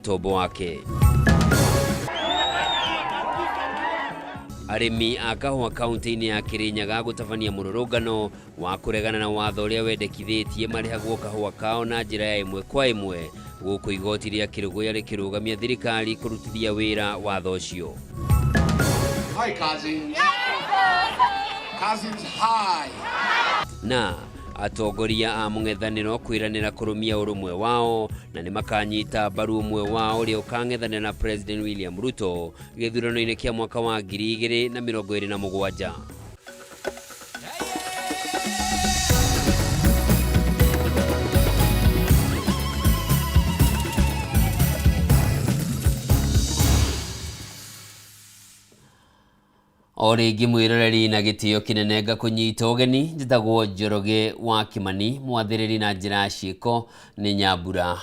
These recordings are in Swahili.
tobo wake. Arimi akahwa kaunti-ini ya Kirinyaga gũtabania mũrũrũngano wa kũregana na watho ũrĩa wendekithĩtie marĩhagwo kahũa kao na njĩra ya ĩmwe kwa ĩmwe gũkũ igoti rĩa Kĩrũgũya rĩkĩrũgamia thirikari kũrutithia wĩra watho ũcio. Hi cousins. Cousins hi. Na atongoria a mũng'ethanĩro kwĩranĩra kũrũmia ũrũmwe wao na nĩ makanyita mbaru ũmwe wao ũrĩa ũkang'ethanĩra na President William Ruto gĩthurano-inĩ kĩa mwaka wa 2027. Origi mwiroreri na gĩtĩo kĩnenenga kũnyita ũgeni njĩtagwo Njoroge wa Kimani mwathĩrĩri na njĩra ciĩko nĩ Nyambura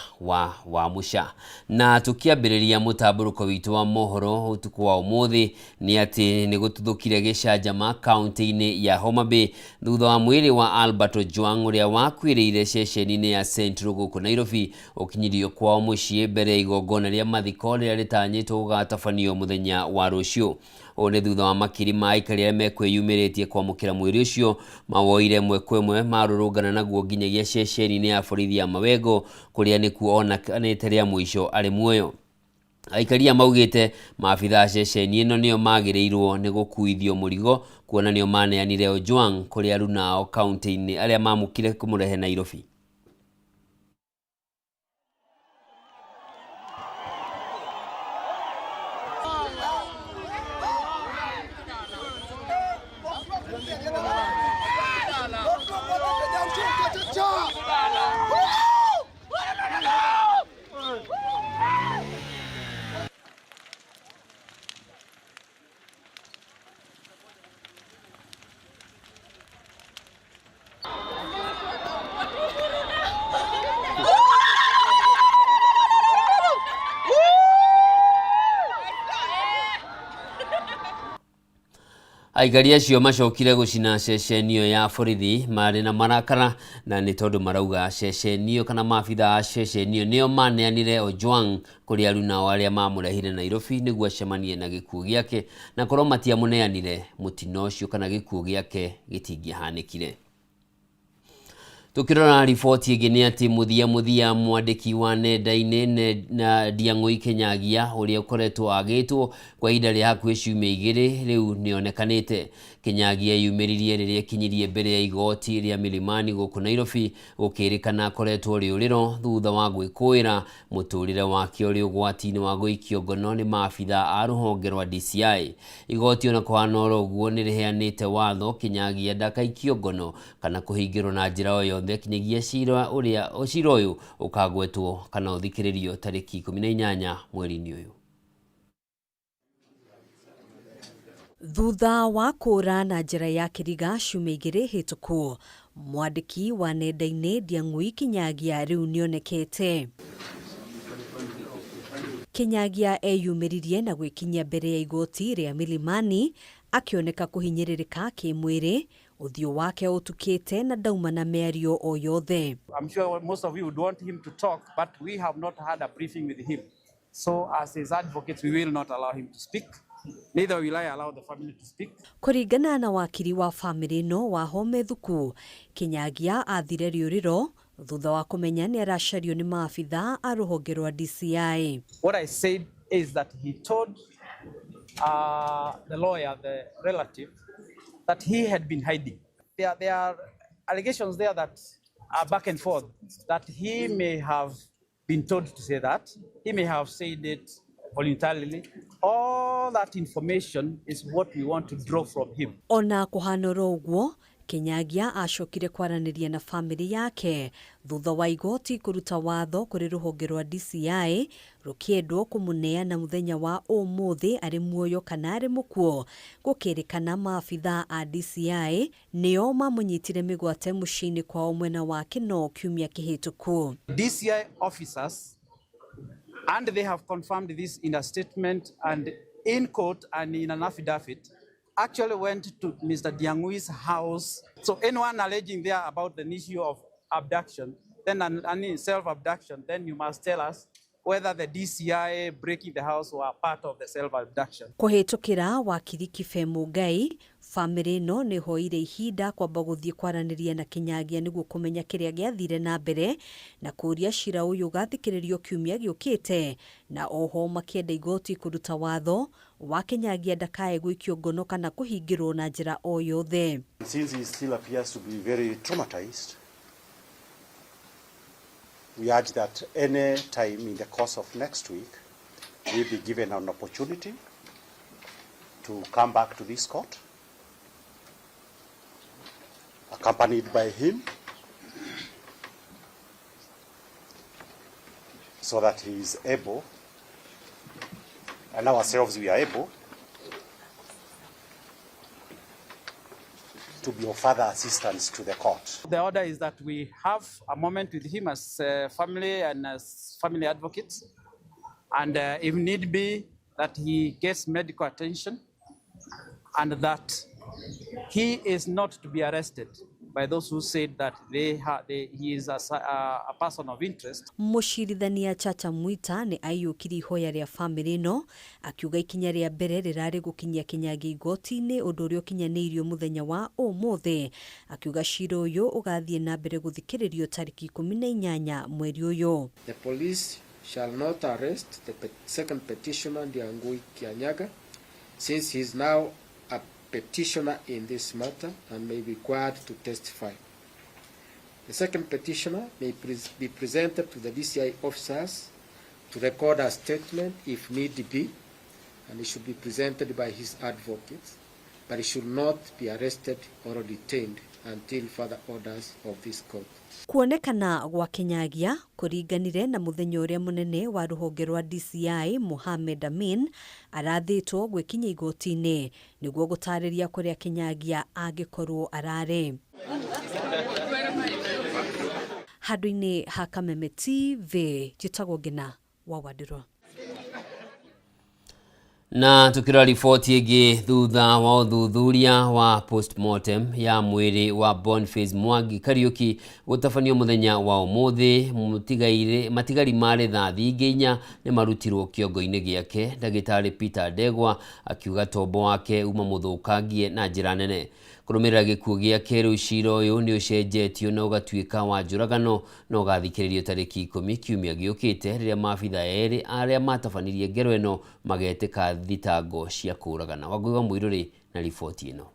wa Musha. Na tũkĩambĩrĩria mũtambũrũko witũ wa mohoro ũtukũ wa ũmũthĩ nĩ atĩ nĩ gũtuthũkire gĩcanjama kaunti-inĩ ya Homa Bay thutha wa mwĩrĩ wa Albert Ojwang ũrĩa wakuĩrĩire ceceni-inĩ ya Central gũkũ Nairobi ũkinyirio kwao mũciĩ mbere ya igongona rĩa mathiko rĩrĩa rĩtanyĩtwo gũgatabanio mũthenya wa rũciũ. One thutha wa makiri maikari arĩa mekwĩyumĩrĩtie kwamũkĩra mwĩrĩ ũcio mawoire ĩmwe kwa ĩmwe marũrũngana naguo nginyagia ceceni-inĩ ya borithi ya Mawengo kũrĩa nĩkuo onekanĩte rĩa mũico arĩ muoyo. Aikaria maugĩte maabitha ceceni ĩno nĩo magĩrĩirwo nĩ gũkuithio mũrigo kuona nĩo maneanire Ojwang kũrĩ aruna ao kaunti-inĩ arĩa mamũkire kũmũrehe Nairobi. Aikari acio macokire gũcina ceceni ĩyo ya borithi marĩ na marakara na nĩ tondũ marauga ceceni ĩyo kana maabitha a ceceni ĩyo nĩo maneanire Ojwang kũrĩ aruna ao arĩa mamũrehire Nairobi nĩguo acemanie na gĩkuũ gĩake na korwo matiamũneanire mũtino ũcio kana gĩkuũ gĩake gĩtingĩahanĩkire. Tukirona riboti ĩngĩ nĩ atĩ muthia mwandĩki wa nenda-inĩ na Ndiang'ui Kinyagia ũrĩa ũkoretwo agĩtwo kwa ihinda rĩa hakuhĩ ciumia igĩrĩ rĩu nĩonekanĩte. Kinyagia yumĩririe rĩrĩa ekinyirie mbere ya igoti rĩa Milimani gũkũ Nairobi gũkĩrĩkana akoretwo rĩũrĩro thutha wa gwĩkũĩra mũtũrĩre wake ũrĩ ũgwati-inĩ wa gũikio ngono nĩ maabitha a rũhonge rwa DCI. Igoti ona kũhana oro ũguo nĩrĩheanĩte watho Kinyagia ndakaikio ngono kana kũhingĩrwo na njĩra o yothe kinyagia cira ũyũ ũkagwetwo kana ũthikĩrĩrio tarĩki 18 mweri-inĩ ũyũ. Thutha wa kũra na njĩra ya kĩriga ciumia igĩrĩ hĩtũku, mwandĩki wa nenda-inĩ Ndiang'ui Kinyagia rĩu nĩonekete. Kinyagia eyumĩririe na gwĩkinyia mbere ya igoti rĩa Milimani akĩoneka kũhinyĩrĩrĩka kĩmwĩrĩ, ũthiũ wake ũtukĩte na ndauma na mĩario o yothe. I'm sure most of you would want him to talk, but we have not had a briefing with him. So as his advocates, we will not allow him to speak. Neither will I allow the family to speak. Kũringana na wakiri wa family no wa Home Thuku, Kinyagia athire rĩũrĩro thutha wa kũmenya nĩ aracario nĩ maabitha a rũhonge rwa DCI. What I said is that he told the lawyer, the relative, that he had been hiding. There are allegations there that are back and forth, that he may have been told to say that. He may have said it voluntarily. All that information is what we want to draw from him. Ona kũhana ũguo, Kinyagia acokire kwaranĩria na family yake thutha wa igoti kũruta watho kũrĩ rũhonge rwa DCI rũkĩendwo kũmũneana mũthenya wa ũmũthĩ arĩ muoyo kana arĩ mũkuo, gũkĩrĩkana maabitha a DCI nĩo mamũnyitire mĩgwate mũciĩ-inĩ kwao mwena wa Kinoo kiumia kĩhĩtũku. DCI officers, and they have confirmed this in a statement and in court and in an affidavit, actually went to Mr. Ndiang'ui's house. So anyone alleging there about the issue of abduction, then self-abduction, then you must tell us whether the DCI breaking the house were part of the self-abduction. Kuhitukira wakiri Kibe Mungai, family no ni hoire ihinda kwamba guthie kwaraniria na Kinyagia niguo kumenya kiria giathire na mbere na kuria cira uyu gathikiririo kiumia giukite, na oho makienda igoti kuruta watho wa Kinyagia ndakae gwikio ngono kana kuhingirwo na njira o yothe. Since he still appears to be very traumatized, we urge that any time in the course of next week, we'll be given an opportunity to come back to this court, accompanied by him, so that he is able, and ourselves we are able, to be of further assistance to the court. The order is that we have a moment with him as family and as family advocates, and if need be, that he gets medical attention, and that he is not to be arrested by those who said that he is a person of interest. Mucirithania Chacha Mwita ni aiyukiri ihoya ria family no akiuga ikinya ria mbere rirari gukinyia Kinyagia igoti-ini undu uria ukinyaniirio muthenya wa umuthi, akiuga cira uyu ugathie na mbere guthikiririo tariki 18 mweri uyu. The police shall not arrest the second petitioner Ndiangui Kianyaga, since he is now a petitioner in this matter and may be required to testify. The second petitioner may be presented to the DCI officers to record a statement if need be, and it should be presented by his advocates, but he should not be arrested or detained until further orders of this court. Kuonekana gwa Kinyagia kuringanire na muthenya uria munene wa ruhonge rwa DCI Mohamed Amin arathitwo gwikinya igoti-ini niguo gutariria kuria Kinyagia angikorwo arare. Handu-ini ha Kameme TV, njitagwo Ngina wa Wadiro. Na tukira ripoti ingi thutha wa uthuthuria wa postmortem ya mwiri wa Boniface Mwangi Kariuki gutafanio muthenya wa umuthi, matigari mari thathi nginya ni marutirwo kiongo-ini giake. Ndagitari Peter Ndegwa akiuga tombo wake uma muthukangie na njira nene. Kurumirira gikuo giake riu cira uyu ni ucenjetio na ugatuika wa njuragano na ugathikiririo tariki 10 kiumia giukite riria maabitha eri aria matafanirie ngero eno mageteka thitango cia kuragana. Waguiwa Muiruri na riboti ino.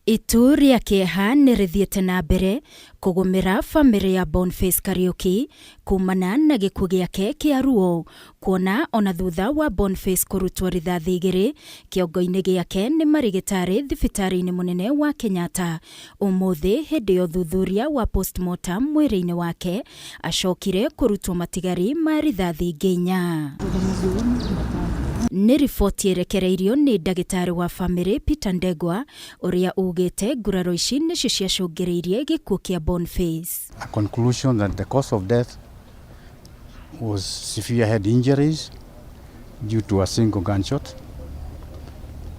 Itu ria kieha ni rithiete na mbere kugumira family ya Boniface Kariuki kumana na gikuo giake kia ruo, kuona ona thutha wa Boniface kurutwo rithathi igiri kiongo-ini giake ni marigitari thibitari-ini munene wa Kenyatta. Umuthi hindi ya uthuthuria wa postmortem mwiri-ini wake acokire kurutwo matigari ma rithathi nginya. Ni riboti erekereirio ni ndagitari wa family Peter Ndegwa uria ugite nguraro ici nicio ciacungiriirie gikuo kia Boniface. A conclusion that the cause of death was severe head injuries due to a single gunshot.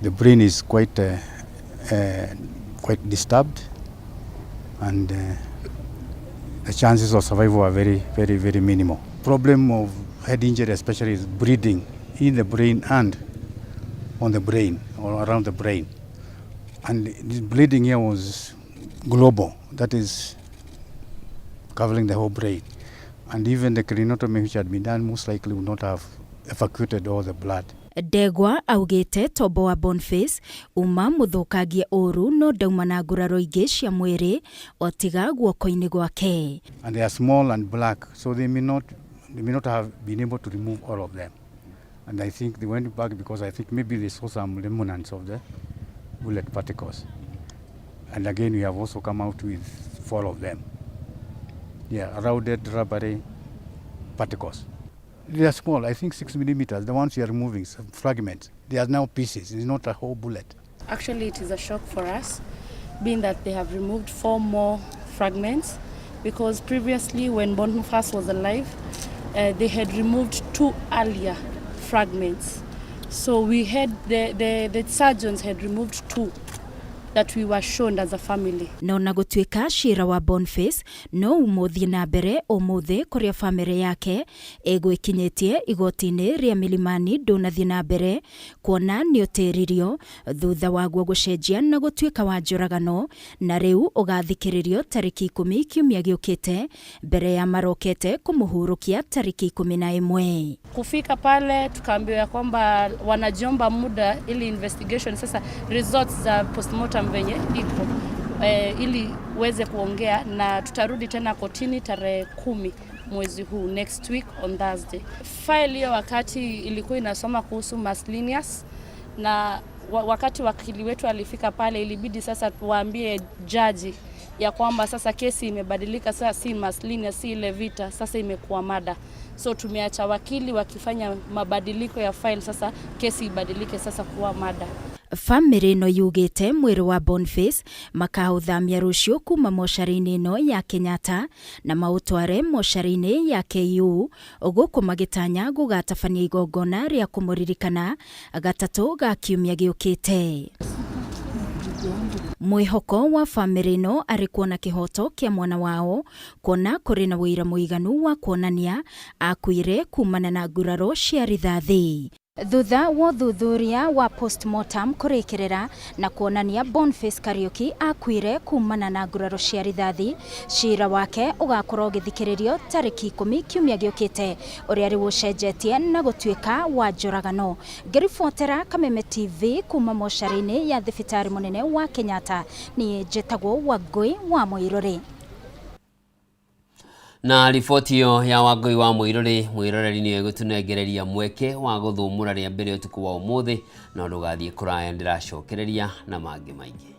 The brain is quite disturbed, and the chances of survival are very minimal. Problem of head injury especially is bleeding in the brain and on the brain or around the brain, and the bleeding here was global, that is covering the whole brain, and even the craniotomy which had been done most likely would not have evacuated all the blood. Ndegwa augite tombo wa Boniface uma muthukangie uru no dauma na nguraro ingi cia mwiri otiga guoko-ini gwake, and they are small and black, so they may not have been able to remove all of them. And I think they went back because I think maybe they saw some remnants of the bullet particles. And again, we have also come out with 4 of them. Yeah, rounded rubbery particles. They are small, I think 6 millimeters. The ones we are removing, some fragments. They are now pieces. It's not a whole bullet. Actually, it is a shock for us, being that they have removed 4 more fragments, because previously, when Boniface was alive, they had removed 2 earlier fragments. So we had the surgeons had removed 2 that we were shown as a family. No na gũtuĩka cira wa Boniface no umuthie na mbere umuthi kuria family yake egwikinyitie igoti-inĩ rĩa Milimani ndũnathie na mbere kuona nĩ ũtĩririo thutha wa guo gũcenjia na gũtuĩka wa njoragano na rĩu ũgathikĩrĩrio tariki 10 kiumia gĩũkĩte mbere ya marokete kumuhurukia tariki 11. Kufika pale tukaambiwa kwamba wanajiomba muda ili investigation sasa results za postmortem venye iko ili uweze kuongea, na tutarudi tena kotini tarehe 10 mwezi huu, next week on Thursday. File hiyo wakati ilikuwa inasoma kuhusu Maslinius, na wakati wakili wetu alifika pale ilibidi sasa tuwaambie jaji ya kwamba sasa kesi imebadilika, sasa si Maslinius, si ile vita, sasa imekuwa mada. So tumeacha wakili wakifanya mabadiliko ya file, sasa kesi ibadilike sasa kuwa mada. Family no yugite mwĩrĩ wa Boniface makauthamia rũciũ kuma mocarĩ-inĩ ĩno ya Kenyatta na maũtware mocarĩ-inĩ ya KU gũkũ magĩtanya gũgatabania igongona rĩa kũmũririkana gatatũ ga kiumia gĩũkĩte. Mwĩhoko wa family no arĩ kuona kĩhoto kĩa mwana wao kuona kũrĩ na wĩira mũiganu wa kuonania akuire kumana na nguraro cia rithathi. Thutha wa thuthuria wa postmortem kũrĩkĩrĩra na kuonania Boniface Kariuki akuire kumana na nguraro cia rithathi, cira wake ũgakorwo ũgĩthikĩrĩrio tariki 10 kiumia gĩũkĩte ũrĩa rĩu ũcenjetie na gũtuĩka wa njoragano. Ngĩribotera Kameme TV kuma mocarĩ-inĩ ya thibitarĩ mũnene wa Kenyatta, niĩ njĩtagwo Wangui wa Mũirũrĩ. Na riboti yo ya Wangui wa Mũirũrĩ, mwĩroreri nĩ egũtũnengereria mweke wa gũthũmũra rĩa mbere ũtukũ wa ũmũthĩ, na ndũgathiĩ kũraya, ndĩracokereria na mangĩ maingĩ.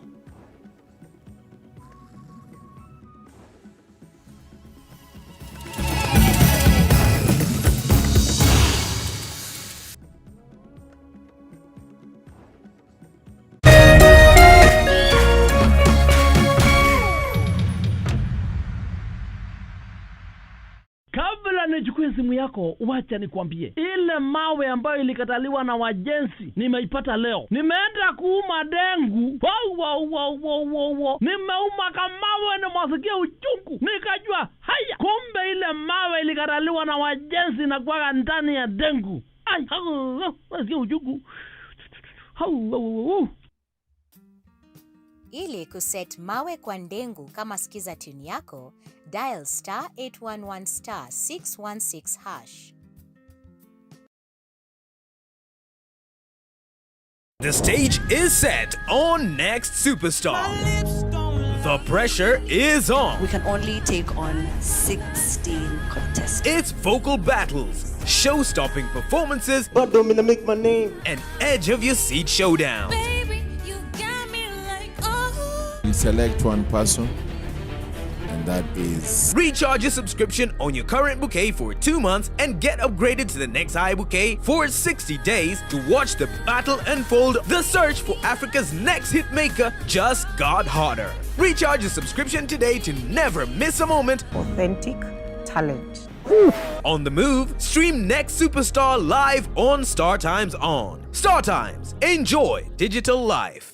Nichukue simu yako, wacha nikwambie. Ile mawe ambayo ilikataliwa na wajenzi nimeipata leo. Nimeenda kuuma dengu. Nimeuma kamawe na mwasikia uchungu. Nikajua, haya, kumbe ile mawe ilikataliwa na wajenzi na kwa ndani ya dengu. Ai, mwasikia uchungu. Ili kuset mawe kwa ndengu kama sikiza tune yako, dial *811 *616#. The stage is set on Next Superstar. The pressure is on. We can only take on 16 contestants. It's vocal battles, show-stopping performances, God don't mean to make my name, and edge of your seat showdown. Select one person, and that is... Recharge your subscription on your current bouquet for 2 months and get upgraded to the next high bouquet for 60 days to watch the battle unfold. The search for Africa's next hit maker just got hotter. Recharge your subscription today to never miss a moment. Authentic talent. On the move, stream Next Superstar live on StarTimes On. StarTimes, enjoy digital life.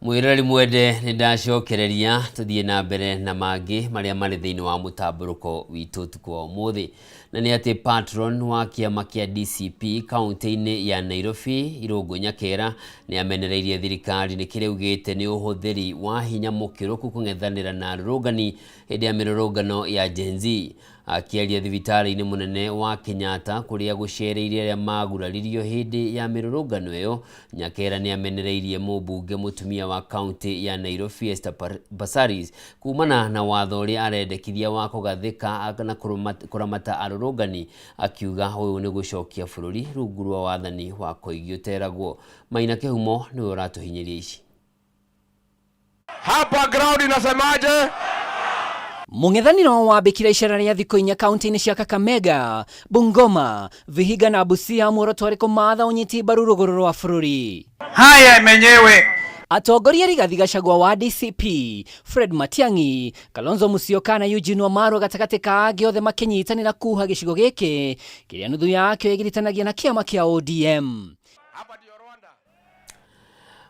Mwirori mwende nĩ ndacokereria tuthie na mbere na mangĩ marĩa marĩ thĩinĩ wa mũtambũrũko witũ ũtukũ wa ũmũthĩ, na nĩ atĩ patron wa kĩama kĩa DCP kaunti-inĩ ya Nairobi Irũngũ Nyakera nĩ amenereirie thirikari nĩ kĩrĩugĩte nĩ ũhũthĩri wa hinya mũkĩrũku kũng'ethanĩra na arũrũngani hĩndĩ ya mĩrũrũngano ya Gen Z. Akĩaria thibitarĩ-inĩ mũnene wa Kenyatta kũrĩa gũcereirie arĩa maguraririo hĩndĩ ya mĩrũrũngano ĩyo, Nyakera nĩ amenereirie mũmbunge mũtumia wa kaunti ya Nairobi Esther Passaris kumana na watho ũrĩa arendekithia wa kũgathĩka na kũramata arũrũngani, akiuga ũyũ nĩ gũcokia bũrũri rungu rwa wathani wa Koigi ũteragwo. Maina Kĩhumo nĩwe ũratũhinyĩria ici. Hapa ground inasemaje? Mung'ethaniro wambikire icera ria thikũ inya kaunti-inĩ cia Kakamega, Bungoma, Vihiga na Busia muoroto wa kumatha unyiti mbaru rũgũrũ rwa bũrũri. Haya menyewe atongoria Rigathi Gachagua wa DCP, Fred Matiang'i, Kalonzo Musyoka na Eugene Wamalwa gatagatĩ ka angĩ othe makinyitanĩra kuha gĩcigo gĩkĩ kĩrĩa nuthu yakĩo ĩgiritanagia na kĩama kĩa ODM.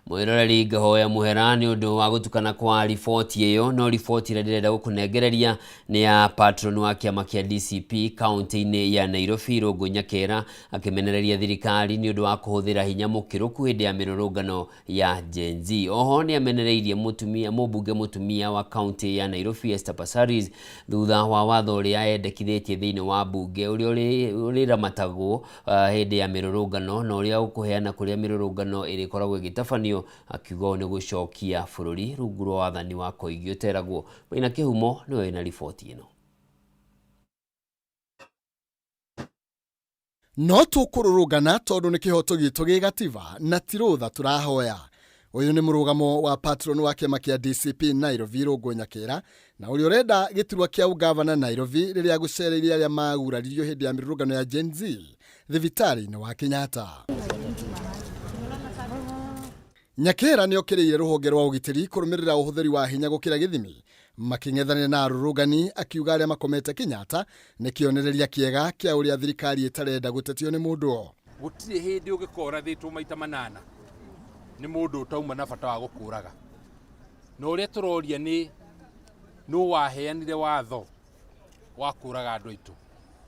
Mwiroreri ngahoya muhera ni undu wa gutukana kwa riboti iyo, no riboti ĩrĩa ndĩrenda gũkũnengereria ni ya patron wa kĩama kĩa DCP kaunti-inĩ ya Nairobi, Irũngũ Nyakera, akĩmenereria thirikari ni undu wa kũhũthĩra hinya mũkĩrũku hĩndĩ ya mĩrũrũngano ya Gen Z. Oho ni amenereirie mũmbunge mũtumia wa kaunti ya Nairobi, Esther Passaris, thutha wa watho ũrĩa endekithĩtie thĩinĩ wa bunge ũrĩa ũrĩramatagwo hĩndĩ ya mĩrũrũngano na ũrĩa ũkũheana kũrĩa mĩrũrũngano ĩrĩkoragwo ĩgĩtabanio, akiuga ni gucokia bũrũri rungu rwa wathani wa Koigi ũteragwo. Maina Kĩhumo niwe na riboti ĩno. No tũkũrũrũngana tondũ nĩ kĩhoto gitũ gĩgatiba na tirũtha tũrahoya. Ũyũ nĩ mũrũgamo wa patron wa kĩama kĩa DCP Nairobi, Irũngũ Nyakera, na ũrĩa ũrenda gĩturwa kĩa ugavana Nairobi rĩrĩa gũcereria arĩa maguraririo hĩndĩ ya mĩrũrũngano ya Gen Z thibitarĩ-inĩ wa Kenyatta. Nyakera nĩ okĩrĩire rũhonge rwa ũgitĩri kũrũmĩrĩra ũhũthĩri wa hinya gũkĩra gĩthimi, makĩng'ethanĩra na arũrũngani, akiuga arĩa makomete Kenyatta nĩ kĩonereria kĩega kĩa ũrĩa thirikari ĩtarenda gũtetio nĩ mũndũ. Gũtirĩ hĩndĩ ũngĩkora thĩtwo maita manana nĩ mũndũ ũtauma na bata wa gũkũraga. Na ũrĩa tũroria nĩ waheanire watho wa kũraga andũ aitũ,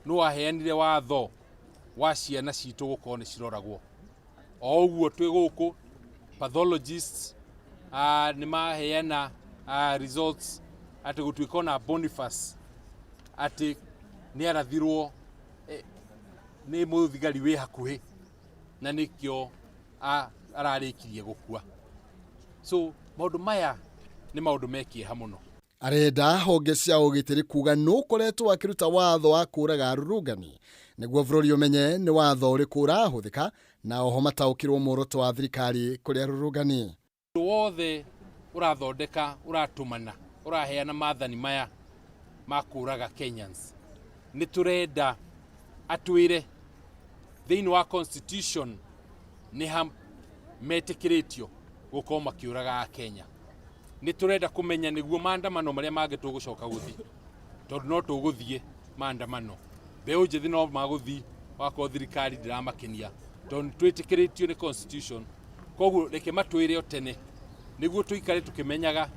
nĩ waheanire watho wa ciana citũ gũkorwo nĩ ciroragwo. O ũguo twĩ gũkũ pathologists ni maheana results ati gũtuĩka na Boniface ati nĩ arathirwo nĩ mũthigari wĩ hakuhĩ na nĩkĩo ararĩkirie gũkua. So maũndũ maya nĩ maũndũ mekĩeha mũno. Arenda honge cia ũgitĩri kuga nũ koretwo akĩruta watho wa kũraga arũrũngani nĩguo bũrũri ũmenye nĩ watho ũrĩkũ ũrahũthĩka na oho mataũkĩrwo muoroto wa thirikari kũrĩ arũrũngani. Wothe ũrathondeka, ũratũmana, ũraheana maathani maya ma kũraga Kenyans. Nĩ tũrenda atwĩre thĩinĩ wa constitution nĩ metĩkĩrĩtio gũkorwo makĩũraga Kenya. Nĩ tũrenda kũmenya nĩguo maandamano marĩa mangĩ tũgũcoka gũthiĩ, tondũ no tũgũthiĩ maandamano. Mbeũ njĩthĩ no magũthiĩ wakorwo thirikari ndĩramakenia, tondũ twĩtĩkĩrĩtio nĩ constitution. Koguo reke matwĩre o tene nĩguo tũikare tũkĩmenyaga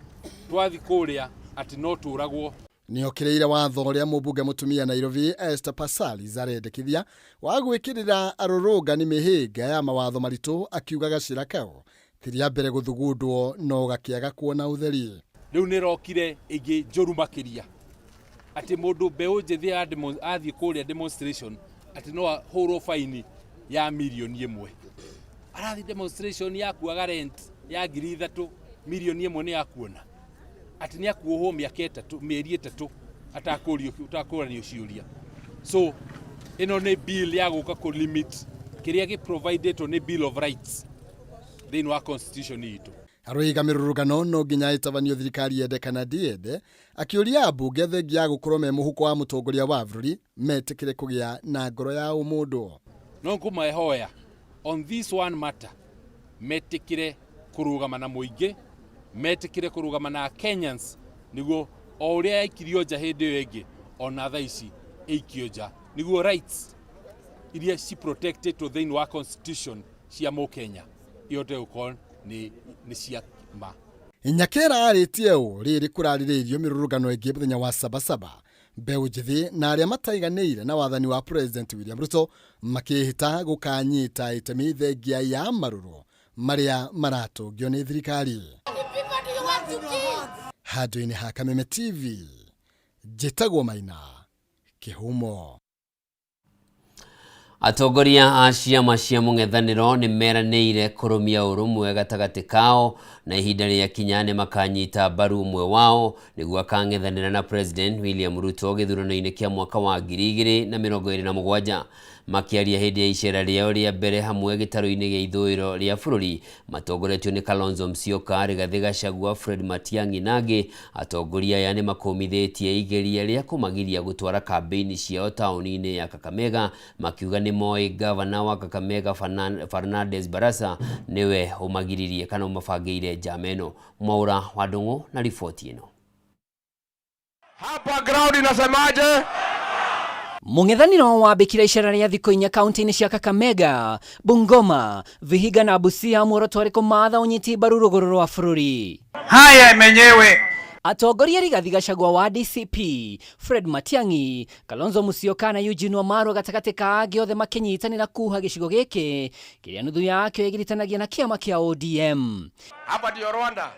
twathi kũrĩa atĩ no tũragwo. Nĩ okĩrĩire watho ũrĩa mũmbunge mũtumia Nairobi Esther Passaris arendekithia wa gwĩkĩrĩra arũrũngani mĩhĩnga ya mawatho maritũ, akiuga gacĩra kao tiria mbere gũthugundwo no gakĩaga kuona ũtheri. Rĩu nĩ rokire ĩngĩ njũru makĩria atĩ mũndũ mbeũ njĩthĩ athiĩ kũrĩa demonstration atĩ no ahũrwo faini ya $1,000,000. Arathi demonstration ya kuaga rent ya $3,000, $1,000,000 nĩ yakuona. Atĩ nĩ akuohwo mĩeri 3 atakũranio ciũria. So ĩno nĩ bill ya gũka kũ limit kĩrĩa gĩ-providetwo nĩ Bill of Rights thĩinĩ wa constitution itũ. Arũiga mĩrũrũngano no nginya ĩtabanio thirikari yende kana ndiende, akĩũria ambunge thengia ya gũkorwo me mũhuko wa mũtongoria wa bũrũri metĩkĩre kũgĩa na ngoro ya ũmũndũ. No ngũmahoya on this one matter metĩkĩre kũrũgama na mũingĩ, metĩkĩre kũrũgama na Kenyans nĩguo o ũrĩa aikirio nja hĩndĩ ĩyo ĩngĩ ona thaa ici ĩikio nja, nĩguo rights iria ci protected thĩinĩ wa constitution cia Mũkenya ihote gũkorwo nĩ cia ma. Nyakera arĩtie ũũ rĩrĩ kũrarĩrĩirio mĩrũrũngano ĩngĩ mũthenya wa Sabasaba, mbeũ njĩthĩ na arĩa mataiganĩire na wathani wa President William Ruto makĩhĩta gũkanyita itemi thengia ya marũrũ marĩa maratũngio nĩ thirikari. Handũ-inĩ ha Kameme TV, njĩtagwo Maina Kĩhumo. Atongoria a ciama cia mũng'ethanĩro nĩ meranĩire kũrũmia ũrũmwe gatagatĩ kao na ihinda rĩakinya nĩ makanyita mbaru ũmwe wao nĩguo akang'ethanĩra na President William Ruto gĩthurano-inĩ kĩa mwaka wa 2027. Makĩaria hĩndĩ ya icera rĩao rĩa mbere hamwe gĩtarũ-inĩ gĩa ithũĩro rĩa bũrũri, matongoretio nĩ Kalonzo Musyoka, Rigathi Gachagua, Fred Matiang'i na angĩ. Atongoria aya nĩ makomithĩtie igeria rĩa kũmagiria gũtwara kambĩini ciao taũni-inĩ ya Kakamega, makiuga nĩ moĩ gavana wa Kakamega Fernandes Barasa niwe ũmagiririe kana ũmabangĩire njama ĩno. Mwaura wa Ndung'u na riboti ĩno. Hapa ground inasemaje? Mũng'ethanĩro wambĩkire icera rĩa thikũ 4 kaunti-inĩ cia Kakamega, Bungoma, Vihiga na Busia muoroto arĩ kũmatha ũnyiti mbaru rũgũrũ rwa bũrũri. Haya menyewe. Atongoria Rigathi Gachagua wa DCP, Fred Matiang'i, Kalonzo Musyoka na Eugene Wamalwa gatagatĩ ka angĩ othe makĩnyitanĩra kuha gĩcigo gĩkĩ kĩrĩa nuthu yakĩo ĩgiritanagia na kĩama kĩa ODM. Hapa ndio Rwanda.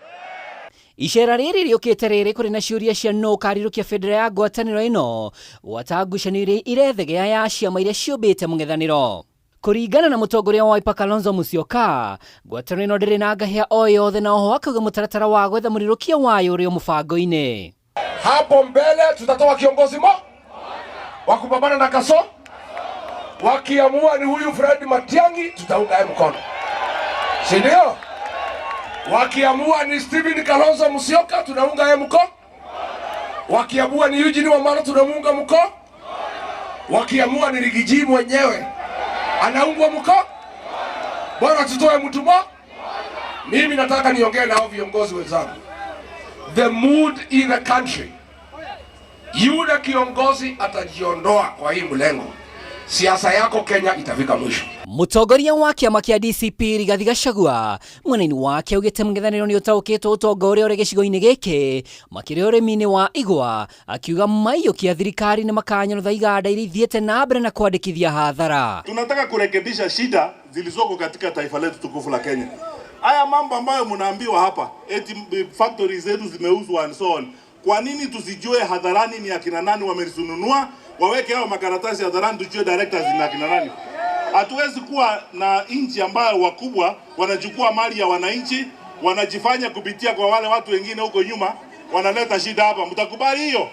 Icera rĩrĩ rĩũkĩte rĩrĩ kũrĩ na ciũria cia no karirũkia federa ya ngwatanĩro ĩno watangucanĩrio irethegea ya ciama iria ciũmbĩte mũng'ethanĩro. Kũringana na mũtongoria wa Wiper Kalonzo Musyoka, ngwatanĩro ĩno ndĩrĩ na ngahĩha o yothe, na oho akauga mũtaratara wa gwetha mũrirũkia wayo ũrĩ o mũbango-inĩ. Hapo mbele tutatoa kiongozi wa kupambana na kaso. Wakiamua ni huyu Fred Matiang'i, tutaunga yeye mkono. Si ndio? Wakiamua ni Stephen Kalonzo Musyoka, tunaunga yeye mkono. Wakiamua ni Eugene Wamalwa, tunamunga mkono. Wakiamua ni Rigiji mwenyewe, anaungwa mkono. Bora tutoe mtu mmoja. Mimi nataka niongee na hao viongozi wenzangu. The mood in the country. Yule kiongozi atajiondoa kwa hii mlengo, siasa yako Kenya itafika mwisho. Mũtongoria wa kĩama kĩa DCP Rigathi Gachagua mwena-inĩ wake augĩte mũng'ethanĩro nĩ ũtaũkĩtwo ũtonga ũrĩa ũrĩ gĩcigo-inĩ gĩkĩ makĩria ũrĩmi-inĩ wa igwa, akiuga maiyũkia thirikari nĩ makanyonotha iganda iria ithiĩte na mbere na kwandĩkithia hathara. Tunataka kurekebisha shida zilizoko katika taifa letu tukufu la Kenya. Haya mambo ambayo mnaambiwa hapa eti factories zetu zimeuzwa and so on, kwa nini tusijue hadharani ni akina nani wamezinunua, waweke hao makaratasi hadharani tujue directors ni akina nani? Hatuwezi kuwa na nchi ambayo wakubwa wanachukua mali ya wananchi, wanajifanya kupitia kwa wale watu wengine huko nyuma, wanaleta shida hapa. Mtakubali hiyo?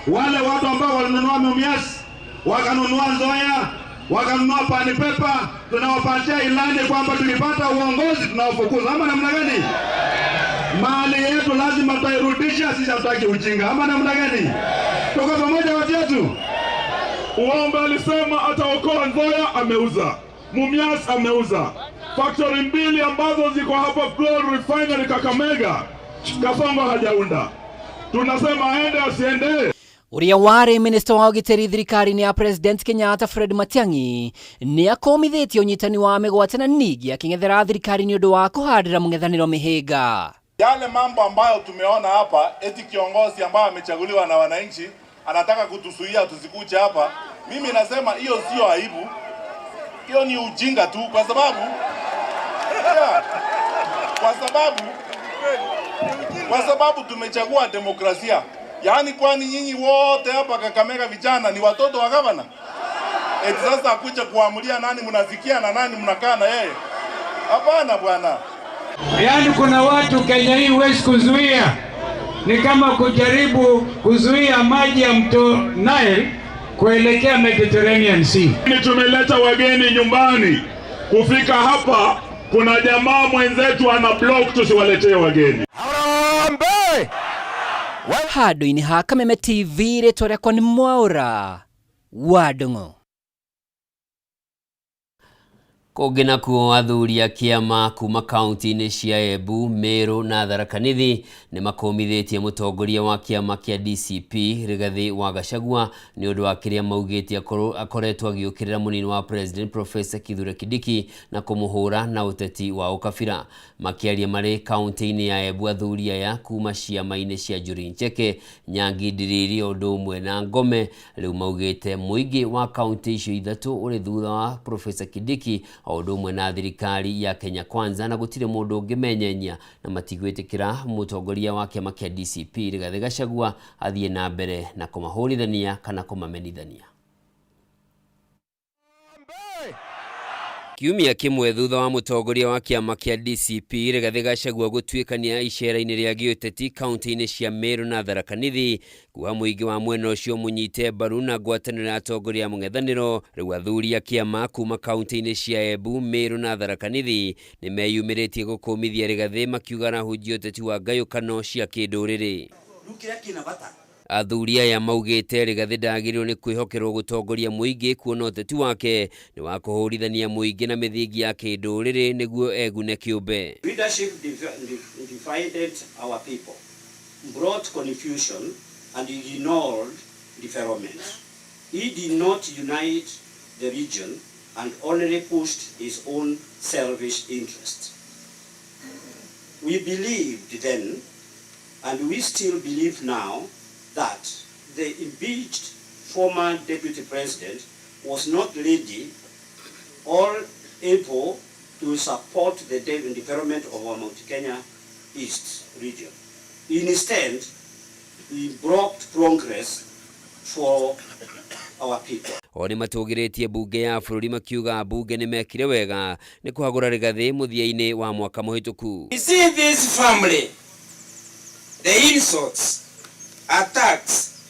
Wale watu ambao walinunua Mumias, wakanunua Nzoia, wakanunua Pani Pepa, tunawapatia ilani kwamba tulipata uongozi tunawafukuza. Ama namna gani? Mali yetu lazima tuirudisha, sisi hatutaki ujinga. Ama namna gani? Tuko pamoja watu wetu. Uombe alisema ataokoa Nzoia, ameuza. Mumias ameuza. Factory mbili ambazo ziko hapa Gold Refinery Kakamega, Kasongo hajaunda. Tunasema aende asiende. Ũrĩa warĩ minister wa ũgitĩri thirikari-inĩ ya President Kenyatta Fred Matiang'i nĩ akomithĩtie ũnyitani wa mĩgwate na ningĩ akĩng'ethera thirikari nĩ ũndũ wa kũhandĩra mũng'ethanĩro mĩhĩnga. Yale mambo ambayo tumeona hapa eti kiongozi ambaye amechaguliwa na wananchi anataka kutusuia tusikuje hapa, mimi nasema hiyo sio aibu, hiyo ni ujinga tu, kwa sababu tumechagua demokrasia. Yaani kwani nyinyi wote hapa Kakamega vijana ni watoto wa gavana? Eti sasa akuja kuamulia nani mnafikia na nani mnakaa na yeye? Hapana bwana. Yaani kuna watu Kenya hii huwezi kuzuia. Ni kama kujaribu kuzuia maji ya mto Nile kuelekea Mediterranean Sea. Tumeleta wageni nyumbani. Kufika hapa kuna jamaa mwenzetu ana block tusiwaletee wageni. Harambe! Handũ-inĩ ha Kameme TV rĩtwa rĩakwa nĩ Mwaura wa Ndung'u. Kũngĩ nakuo athuri a kĩama kuma kaunti-inĩ cia Embu, Meru na Tharaka Nithi nĩ makomithĩtie mũtongoria wa kĩama kĩa DCP Rigathi wa Gachagua nĩ ũndũ wa kĩrĩa maugĩte akoretwo agĩũkĩrĩra mũnini wa President Professor Kithure Kindiki na kũmũhũra na ũteti wa ũkabira. Makĩaria marĩ kaunti-inĩ ya Embu, athuri aya kuma ciama-inĩ cia Njuri Ncheke, Nyangi Ndiriri ũndũ ũmwe na Ngome rĩu maugĩte mũingĩ wa kaunti icio ithatũ ũrĩ thutha wa Professor Kindiki o ũndũ ũmwe na thirikari ya Kenya Kwanza, na gũtirĩ mũndũ ũngĩmenyenya na matigwĩtĩkĩra mũtongoria wa kĩama kĩa DCP Rigathi Gachagua athiĩ na mbere na kũmahũrithania kana kũmamenithania. Kiumia kimwe thutha wa mutongoria wa kiama kia DCP Rigathi Gachagua gutuikania icera-ini ria giuteti kaunti-ini cia Meru na Tharaka Nithi kuwa muingi wa mwena ucio munyite mbaru na ngwataniro ya atongoria mung'ethaniro. Riu athuri a kiama kuma kaunti-ini cia Embu, Meru na Tharaka Nithi nimeyumiritie gukumithia Rigathi makiuga arahunjia uteti wa ngayukano cia kinduriri. Athuri aya maugite Rigathi ndagĩrĩirwo nĩ kwĩhokerwo gutongoria muingi kuona uteti wake ni wa kuhurithania muingi na mithingi ya kinduriri niguo egune kiumbe. Leadership divided our people, brought confusion and ignored development. He did not unite the region and only pushed his own selfish interest. We believed then, and we still believe now, that the impeached former deputy president was not ready or able to support the development of our Mount Kenya East region. Instead, he blocked progress for our people. Oni matugiritie bunge ya bururi makiuga bunge ni mekire wega ni kuhagura Rigathi muthia-ini wa mwaka muhituku. You see this family, the insults, attacks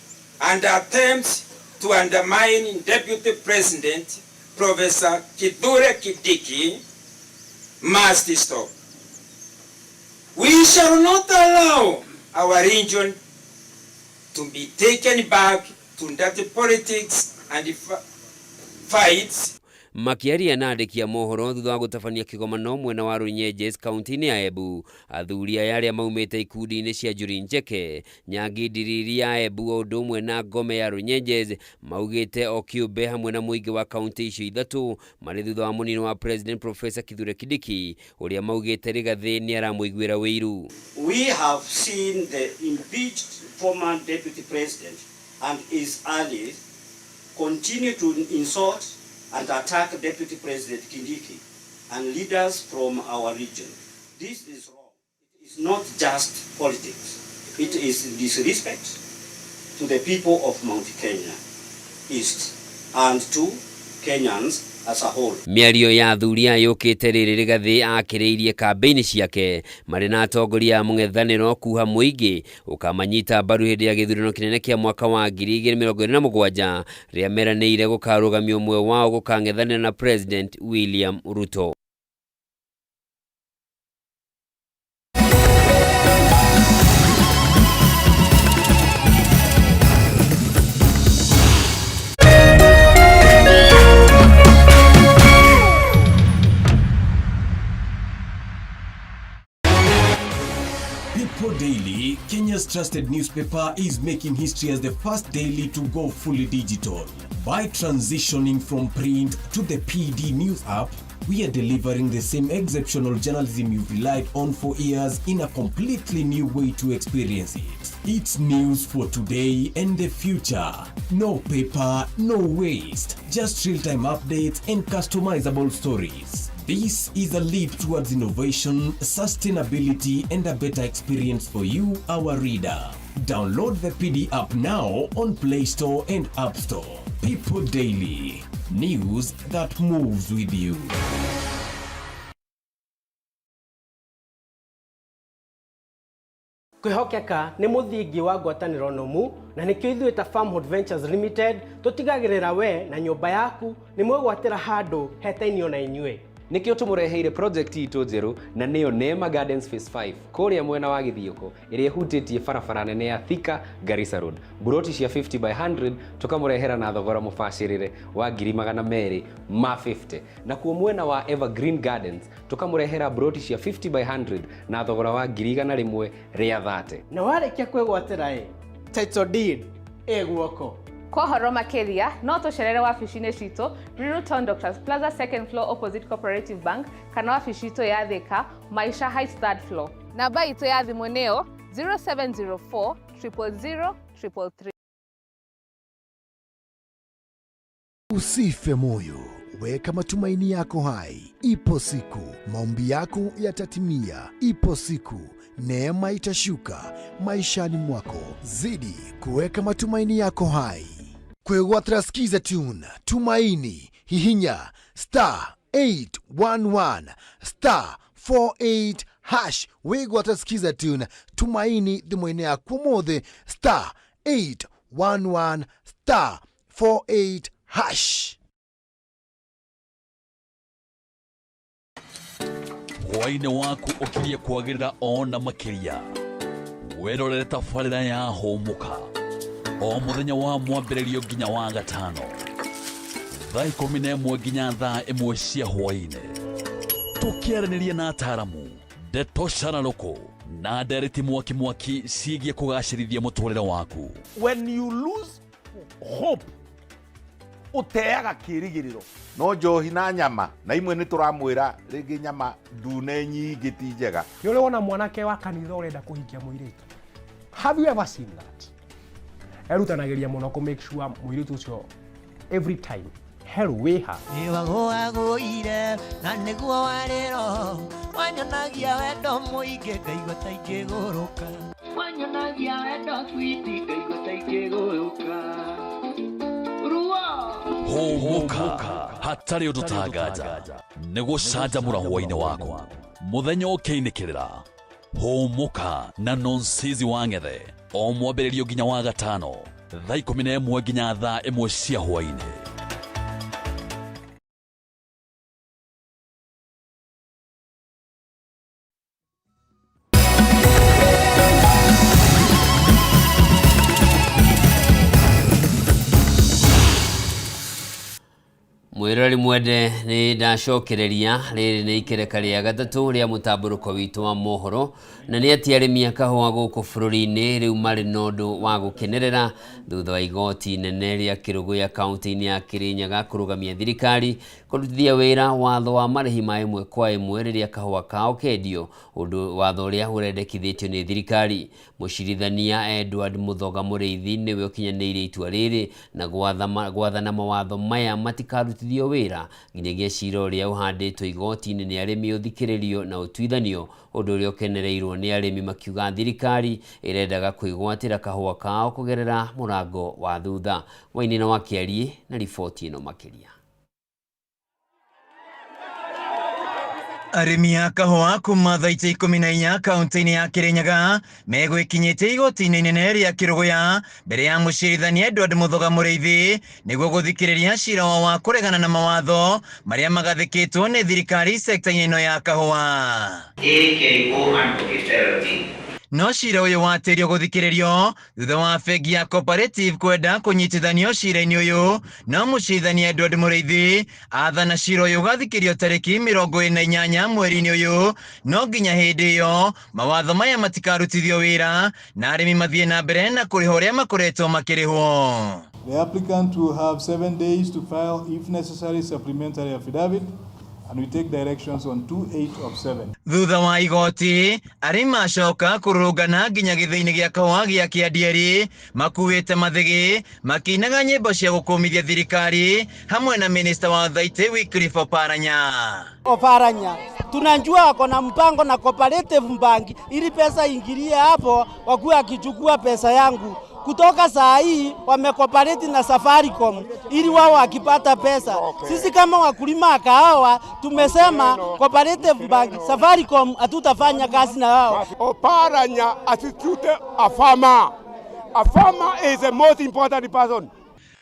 and attempts to undermine Deputy President Professor Kithure Kindiki must stop. We shall not allow our region to be taken back to dirty politics and fights. Makiaria na andĩki a mohoro thutha wa gũtabania kĩgomano mwena wa Runyenjes kaunti-inĩ ya Embu. Athuri aya arĩa maumĩte ikundi-inĩ cia Njuri Njeke, Nyangi Ndiriri ya Embu o ũndũ ũmwe na Ngome ya Runyenjes maugĩte o kĩũmbe hamwe na mũingĩ wa kaunti icio ithatũ marĩ thutha wa mũnini wa President Professor Kithure Kindiki ũrĩa maugĩte Rigathi nĩ aramũiguĩra wĩiru. We have seen the impeached former deputy president and his allies continue to insult and attack Deputy President Kindiki and leaders from our region. This is wrong. It is not just politics. It is disrespect to the people of Mount Kenya East and to Kenyans as a whole. Mĩario ya athuri aya yũkĩte rĩrĩ Rigathi akĩrĩirie kambĩini ciake marĩ na atongoria a mũng'ethanĩro kuha mũingĩ ũkamanyita mbaru hĩndĩ ya gĩthurano kĩnene kĩa mwaka wa 2027 rĩrĩa meranĩire gũkarũgamia ũmwe wao gũkang'ethanĩra na President William Ruto. People Daily, Kenya's trusted newspaper, is making history as the first daily to go fully digital. By transitioning from print to the PD News app, we are delivering the same exceptional journalism you've relied on for years in a completely new way to experience it. It's news for today and the future. No paper, no waste. Just real-time updates and customizable stories. This is a leap towards innovation, sustainability, and a better experience for you, our reader. Download the PD app now on Play Store and App Store. People Daily. News that moves with you. Kwihokeka ni muthingi wa ngwatanĩro nomu na nĩkĩo ithuĩ ta Farmhood Ventures Limited tũtigagĩrĩra we na nyũmba yaku nĩ mwĩgwatĩra handũ hetainio na inyuĩ. Nikio tumureheire project itu njeru na niyo Neema Gardens Phase 5 kuria mwena wa Githioko iria hutitie barabara nene ya Thika Garissa Road. Buroti cia 50 by 100 tukamurehera na thogora mubashirire wa 250 na kuo mwena wa Evergreen Gardens tukamurehera buroti cia 50 by 100 na thogora wa 100 ria 30. Na warĩkia kwĩgwatĩra title deed guoko. Kwa horo makeria, no tucerere wabici-inĩ citũ, Riruton Doctors Plaza second floor opposite Cooperative Bank, kana wabici itũ ya Thika, Maisha Heights third floor. Namba itũ ya thimũ nĩyo 0704 000 333. Usife moyo, weka matumaini yako hai. Ipo siku maombi yako yatatimia. Ipo siku neema itashuka maishani mwako. Zidi kuweka matumaini yako hai. Kwĩgwatĩra skiza tune tumaini hihinya 811 star 48 hash wigwata skiza tune tumaini thimũ-inĩ yaku mũthĩ star 811 star 48 hash. Hwainĩ waku ũkirie kwagĩrĩra ona makĩria werorere tabarĩra ya Hũmũka o mũthenya wa mwambĩrĩrio nginya wa gatano thaa 11 nginya thaa 1 cia hwainĩ tũkĩaranĩria na ataaramu Ndeto Shararoko na Dereti Mwaki ciĩgiĩ kũgacĩrithia mũtũrĩre waku. When you lose hope uteaga kĩrigĩrĩro no njohi na nyama na imwe nĩ tũramwĩra rĩngĩ nyama ndune nyingĩ ti njega. Nĩ ũrĩ wona mwanake wa kanitha ũrenda kũhikia mũirĩtu? Have you ever seen that? Erutanagĩria mũno kũ make sure mũirĩtu ũcio every time hell weha Nĩwagũagũire na nĩguo warĩro wanyonagia wendo mũingĩ ngaigua ta ingĩgũrũka wanyonagia wendo twiti ngaigua ta ingĩgũrũka Hũmũka hatarĩ ũndũ tanganja nĩgũcanjamũra hwainĩ waku mũthenya ũkĩinĩkĩrĩra Hũmũka na Nonsizi wa Ng'ethe o mwambĩrĩrio nginya wa gatano thaa 11 nginya thaa 1 cia hwainĩ. Mwirori mwende ni ndacokereria riri ni ikereka ria gatatu ria mutamburuko witu wa mohoro na ni ati arimi akahwa guku bururi-ini riu mari nondu wa gukenerera thutha wa igoti nene ria Kirugu ya kaunti-ini ya Kirinyaga kurugamia thirikari kurutithia wira watho wa marihi ma imwe kwa imwe riria kahwa kao kendio undu watho uria urendekithitio ni thirikari. Mucirithania Edward Muthoga Muriithi niwe ukinyaniire itua riri na gwathana mawatho maya matikarutithio wira nginyagia cira uria uhanditwo igoti-ini ni arimi uthikiririo na utuithanio undu uria ukenereirwo ni arimi makiuga thirikari irendaga kwigwatira kahua kao kugerera murango wa thutha. Wainina wa Kiarie na riboti ino makiria. Arimi a kahũa kuma thaa 14 kaunti-inĩ ya Kirinyaga megwĩkinyĩtie igoti-inĩ inene rĩa Kirugu mbere ya mũcirithania Edward Muthoga Muriithi nĩguo gũthikĩrĩria cira wa kũregana na mawatho marĩa magathĩkĩtwo nĩ thirikari sekta-inĩ ĩno ya kahũa. No cira ũyũ watĩrio gũthikĩrĩrio thutha wa bengi ya Cooperative kwenda kũnyitithanio cira-inĩ ũyũ, no mũcirithania Edward Muriithi athana cira ũyũ ũgathikĩrio tarĩki 28 mweri-inĩ ũyũ, no nginya hĩndĩ ĩyo mawatho maya matikarutithio wĩra na arĩmi mathiĩ na mbere na kũrĩha ũrĩa makoretwo makĩrĩhwo. The applicant will have 7 days to file, if necessary, supplementary affidavit, and we take directions on 28/7. Thutha wa igoti arĩmi macoka kũrũngana nginya gĩthĩ-inĩ gĩa kahũa gĩa Kĩandiari makuĩte mathĩgĩ makĩinaga nyĩmbo cia gũkũmithia thirikari hamwe na minista wa Thaitĩ Wycliffe Oparanya. Tunajua wako na mpango na Cooperative Bank ili pesa ingilie hapo, wakuwa akichukua pesa yangu kutoka saa hii wamekopareti na Safaricom ili wao wakipata pesa. Sisi kama wakulima kahawa tumesema Cooperative Bank, Safaricom hatutafanya kazi na wao. Oparanya attitude a farmer. A farmer is the most important person.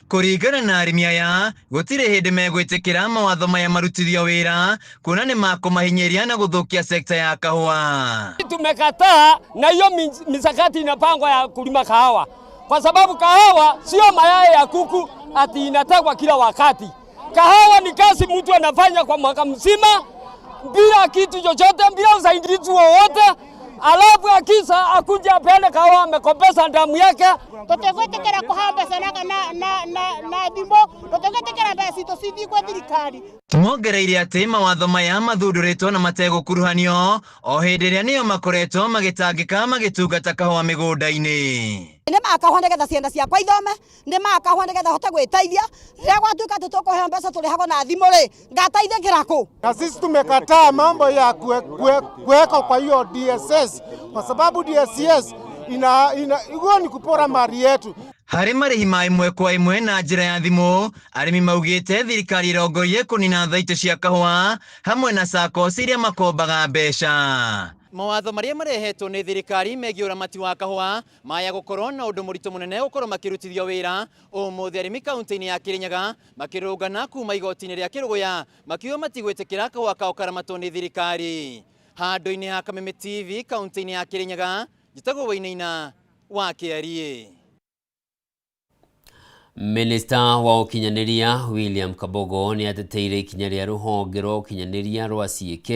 Kũringana na arĩmi aya gũtirĩ hĩndĩ megwĩtĩkĩra mawatho maya marutithio wĩra kuona nĩ makũmahinyĩria na gũthũkia sekta ya kahũa. Tumekataa na hiyo misakati inapangwa ya kulima kahawa, kwa sababu kahawa sio mayai ya kuku ati inategwa kila wakati. Kahawa ni kazi mtu anafanya kwa mwaka mzima bila kitu chochote, bila usaidizi wowote, alafu akisa akuja apende kahawa amekopesa damu yake. Tutegwetekera kuhamba sana na thimbo, tutegwetekera mbesi tusithi kwa thirikari. Mongereire atĩ mawatho maya mathundũrĩtwo na mategũkuruhanio o hĩndĩ ĩrĩa nĩo makoretwo magĩtangĩka magĩtungata kahũa mĩgũnda-inĩ. Nĩ makahwa nĩgetha ciana ciakwa ithome, nĩ makahwa nĩgetha hote gwĩteithia, rĩrĩa gwatuĩka atĩ tũkũheo mbeca tũrĩhagwo na thimũ rĩ, ngateithĩkĩra kũ? Na sisi tumekataa mambo ya kuweka kwa hiyo DSS, kwa sababu DSS hiyo ni kupora mali yetu. Harĩ marĩhi ma imwe kwa imwe na njĩra ya thimũ, arĩmi maugĩte thirikari ĩrongoreirie kũnina thaitũ cia kahũa hamwe na SACCOs iria makombaga mbeca. Mawatho marĩa marehetwo nĩ thirikari megiĩ ũramati wa kahũa maya gũkorwo na ũndũ mũritũ mũnene gũkorwo makĩrutithio wĩra. Ũmũthĩ arĩmi kaunti-inĩ ya Kirinyaga makĩrũngana kuma igoti-inĩ rĩa Kĩrũgũya makiuga matigwĩtĩkĩra kahũa kao karamatwo nĩ thirikari. Handũ-inĩ ha Kameme TV kaunti-inĩ ya Kirinyaga, njĩtagwo Wainaina wa Kĩarie. Minister wa ukinyanĩria William Kabogo ni ateteire ikinya rĩa rũhonge rwa ukinyanĩria rwa CAK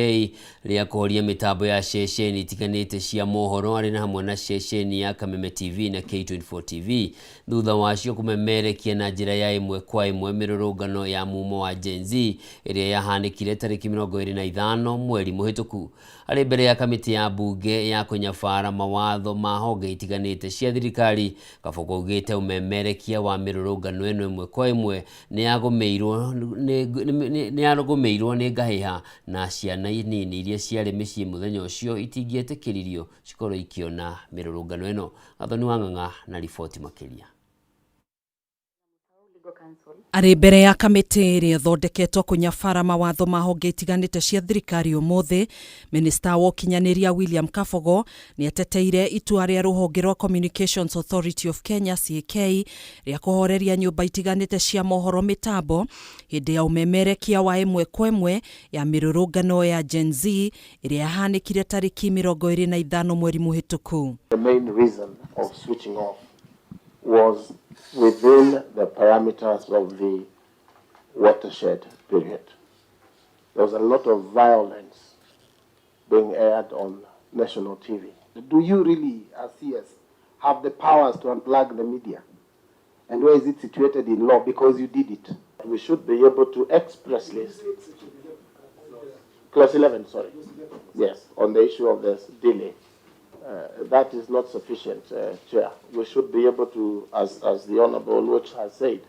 rĩa kũhoria mitambo ya ceceni itiganĩte cia mohoro arĩ na hamwe na ceceni ya Kameme TV na K24 TV thutha wacio kumemerekia na njĩra ya ĩmwe kwa ĩmwe mĩrũrũngano ya mumo wa Gen Z ĩrĩa yahanĩkire tarĩki 25 mweri mũhĩtũku. Arĩ mbere ya kamĩtĩ ya bunge ya kũnyabara mawatho ma honge itiganĩte cia thirikari, Kabogo augĩte umemerekia wa mĩrũrũngano ĩno ĩmwe kwa ĩmwe nĩ yarũgũmĩirwo nĩ ngahĩha na ciana nini iria ciarĩ mĩciĩ mũthenya ũcio itingĩetĩkĩririo cikorwo ikiona mĩrũrũngano ĩno. Gathoni wa Ng'ang'a na riboti makĩria. Arĩ mbere ya kamĩtĩ ĩrĩa ĩthondeketwo kũnyabara mawatho ma honge itiganĩte cia thirikari ũmũthĩ, Minista wa Ũkinyanĩria William Kabogo nĩ ateteire itua rĩa rũhonge rwa Communications Authority of Kenya CAK rĩa kũhoreria nyũmba itiganĩte cia mohoro mĩtambo hĩndĩ ya umemerekia wa ĩmwe kwa ĩmwe ya mĩrũrũngano ya Gen Z ĩrĩa yahanĩkire tarĩki 25 mweri mũhĩtũku. The main reason of switching off was within the parameters of the watershed period. There was a lot of violence being aired on national TV. Do you really, as CS, have the powers to unplug the media? And where is it situated in law? Because you did it. We should be able to expressly, clause 11, sorry, yes, on the issue of this delay. That is not sufficient, Chair. We should be able to, as the Honourable Oluoch has said,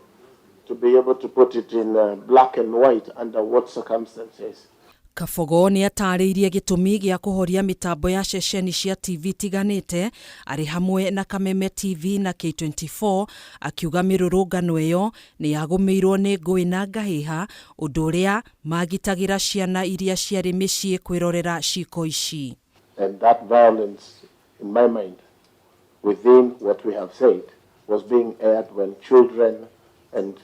to be able to put it in black and white under what circumstances. Kabogo nĩ atarĩirie gĩtũmi gĩa kũhoria mĩtambo ya ceceni cia TV tiganĩte arĩ hamwe na Kameme TV na K24, akiuga mĩrũrũngano ĩyo nĩ yagũmĩirwo nĩ ngũĩ na ngahĩha, ũndũ ũrĩa magitagĩra ciana iria ciarĩ mĩciĩ kwĩrorera ciiko ici. And that violence, in my mind, within what we have said, was being aired when children and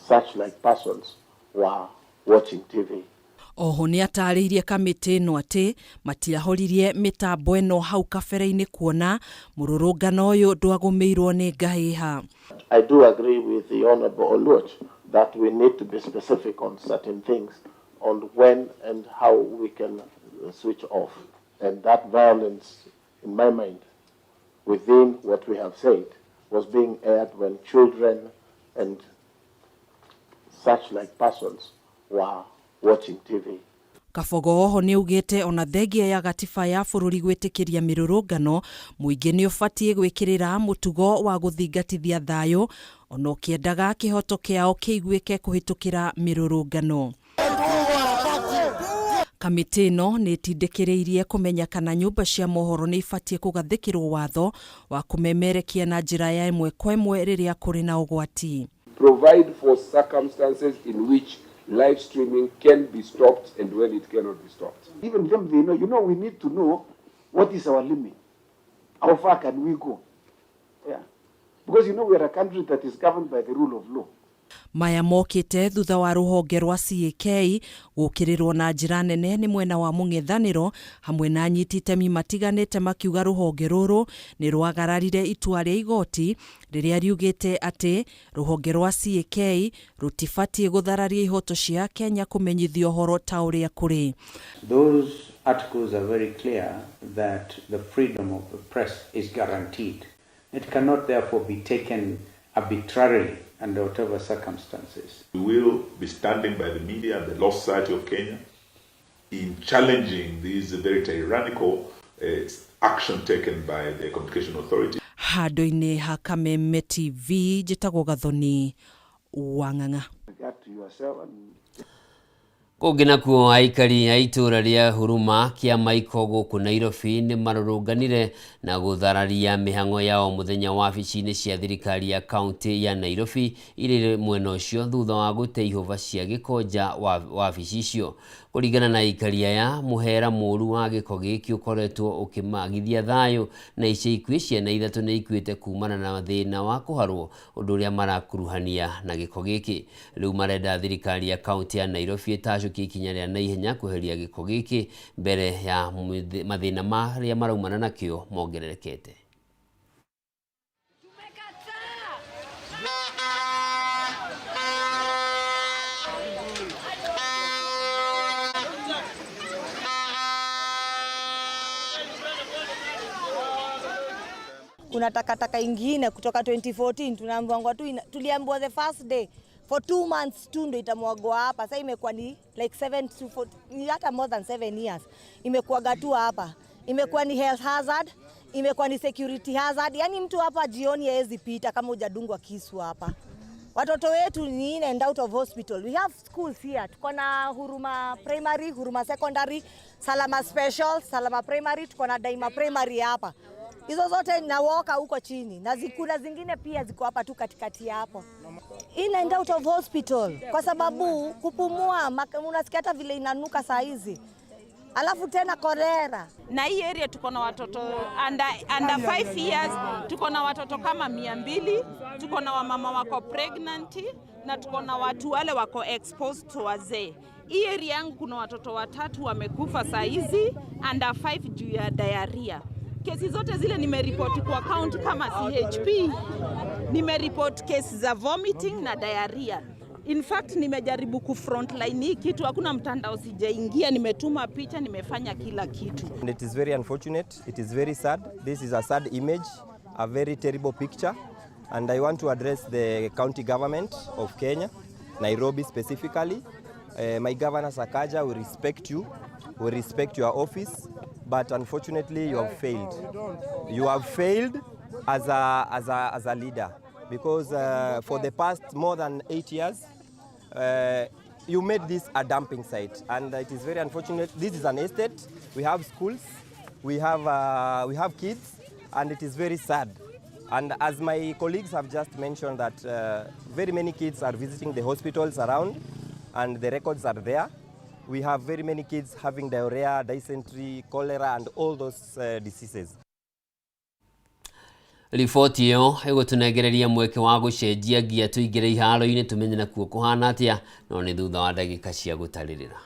such like persons were watching TV. Oho nĩ atarĩirie kamĩtĩ ĩno atĩ matiahoririe mĩtambo ĩno hau kabere-inĩ kuona mũrũrũngano ũyũ ndwagũmĩirwo nĩ ngahĩha. I do agree with the Honourable Oluoch that we need to be specific on certain things, on when and how we can switch off. And that violence, in my mind, within what we have said, was being aired when children and such like persons were watching TV. Kabogo oho nĩ ugĩte ona thengia ya gatiba ya bũrũri gwĩtĩkĩria mĩrũrũngano, mũingĩ nĩ ũbatiĩ gwĩkĩrĩra mũtugo wa gũthingatithia thayũ ona ũkĩendaga kĩhoto kĩao kĩiguĩke kũhĩtũkĩra mĩrũrũngano. Kamĩtĩ ĩno nĩ ĩtindĩkĩrĩirie kũmenya kana nyũmba cia mohoro nĩ ibatiĩ kũgathĩkĩrwo watho wa kũmemerekia na njĩra ya ĩmwe kwa ĩmwe rĩrĩa kũrĩ na ũgwati. Provide for circumstances in which live streaming can be stopped and when it cannot be stopped. Even them, they know, we need to know what is our limit. How far can we go? Yeah. Because we are a country that is governed by the rule of law. Maya mokĩte thutha wa rũhonge rwa CAK gũkĩrĩrwo na njĩra nene nĩ mwena wa mũng'ethanĩro hamwe na anyiti itemi matiganĩte makiuga rũhonge rũrũ nĩ rwagararire itua rĩa igoti rĩrĩa riugĩte atĩ rũhonge rwa CAK rũtibatiĩ gũthararia ihoto cia Kenya kũmenyithio ũhoro ta ũrĩa kũrĩ. Those articles are very clear that the freedom of the press is guaranteed. It cannot therefore be taken arbitrarily under whatever circumstances. We will be standing by the media and the Law Society of Kenya in challenging these very tyrannical action taken by the Communication Authority. Handũ-inĩ ha Kameme TV, njĩtagwo Gathoni wa Ng'ang'a. Kũngĩ kuo aikari a itũra rĩa Huruma kĩama iko gũkũ Nairobi nĩ marũrũnganire na gũthararia mĩhang'o yao mũthenya wa wabici-inĩ cia thirikari ya kaunti ya Nairobi irĩ mwena ũcio thutha wa gũte ihũba cia gĩko nja wa wabici icio. Kũringana na aikari aya, mũhera mũru wa gĩko gĩkĩ ũkoretwo ũkĩmagithia thayũ, na ica ikuhĩ ciana ithatũ nĩ ikuĩte kumana na thĩna wa kũharwo, ũndũ ũrĩa marakuruhania na gĩko gĩkĩ. Rĩu marenda thirikari ya kaunti ya Nairobi ĩtacũkie ikinya rĩa naihenya kweheria gĩko gĩkĩ mbere ya mathĩna marĩa maraumana nakĩo mongererekete. Kuna takataka ingine kutoka 2014 tunaambiwa tu, tuliambiwa the first day for 2 months tu ndio itamwagwa hapa. Sasa imekuwa ni like 7 to 4, ni hata more than 7 years imekuwa gatu hapa. Imekuwa ni health hazard, imekuwa ni security hazard. Yani mtu hapa jioni hawezi pita kama hujadungwa kisu hapa. Watoto wetu ni in and out of hospital. We have schools here. Tuko na Huruma Primary, Huruma Secondary, Salama Special, Salama Primary, tuko na Daima Primary hapa. Hizo zote nawoka huko chini. Na zikuna zingine pia ziko hapa tu katikati hapo. In and out of hospital. Kwa sababu kupumua, unasikia hata vile inanuka saa hizi. Alafu tena kolera. Na hii area tuko na watoto under 5 years, tuko na watoto kama 200, tuko na wamama wako pregnant, na tuko na watu wale wako exposed to wazee. Hii area yangu kuna watoto 3 wamekufa saa hizi under 5 juu ya diarrhea. Kesi zote zile nimeripoti kwa county kama CHP, nimeripoti kesi za vomiting na diarrhea. In fact nimejaribu ku frontline hii kitu, hakuna mtandao sijaingia, nimetuma picha, nimefanya kila kitu. And it is very unfortunate, it is very sad. This is a sad image, a very terrible picture, and I want to address the county government of Kenya, Nairobi specifically. My governor Sakaja, we respect you, we respect your office, but unfortunately you have failed. You have failed as a leader, because for the past more than 8 years, you made this a dumping site, and it is very unfortunate. This is an estate. We have schools, we have kids, and it is very sad. And as my colleagues have just mentioned, that very many kids are visiting the hospitals around, and the records are there. We have very many kids having diarrhea, dysentery, cholera, and all those diseases. Riboti ĩyo ĩgũtũnengereria mweke wa gũcenjia gia tũingĩre iharo-inĩ tũmenye na kuo kũhana atĩa, no nĩ thutha wa ndagĩka cia gũtarĩrĩra.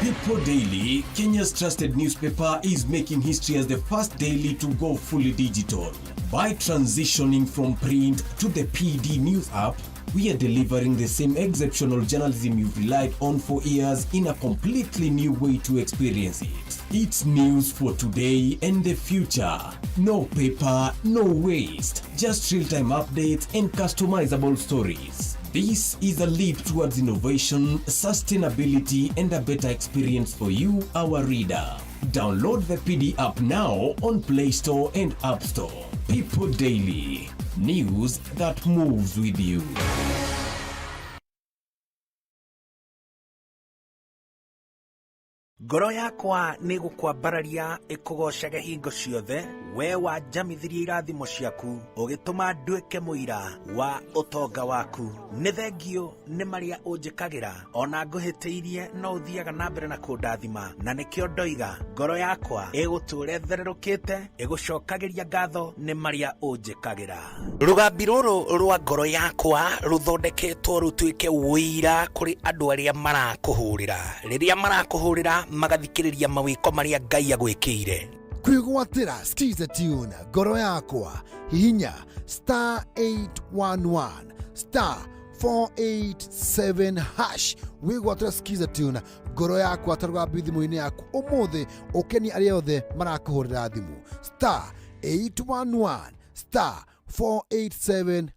People Daily, Kenya's trusted newspaper, is making history as the first daily to go fully digital. By transitioning from print to the PD News app, we are delivering the same exceptional journalism you've relied on for years in a completely new way to experience it. It's news for today and the future. No paper, no waste. Just real-time updates and customizable stories. This is a leap towards innovation, sustainability, and a better experience for you, our reader. Download the PD app now on Play Store and App Store. People Daily. News that moves with you. Ngoro yakwa nĩ gũkwambararia ĩkũgocage hingo ciothe, we wanjamithirie irathimo ciaku ũgĩtũma nduĩke mũira wa ũtonga waku. Nĩ thengio nĩ marĩa ũnjĩkagĩra, ona ngũhĩtĩirie no ũthiaga na mbere na kũndathima, na nĩkĩo ndoiga ngoro yakwa ĩgũtũũre ĩthererũkĩte ĩgũcokagĩria ngatho nĩ marĩa ũnjĩkagĩra. Rũgambi rũrũ rwa ngoro yakwa rũthondeketwo rũtuĩke ũira kũrĩ andũ arĩa marakũhũrĩra. Rĩrĩa marakũhũrĩra magathikĩrĩria mawĩko marĩa Ngai agwĩkĩire. Kwĩgwatĩra Skiza Tune ngoro yakwa, hihinya *811 *487# wĩgwatĩra Skiza Tune ngoro yakwa ta rũgambi thimũ-inĩ yaku ũmũthĩ ũkeni arĩa othe marakũhũrĩra thimũ *811 *487#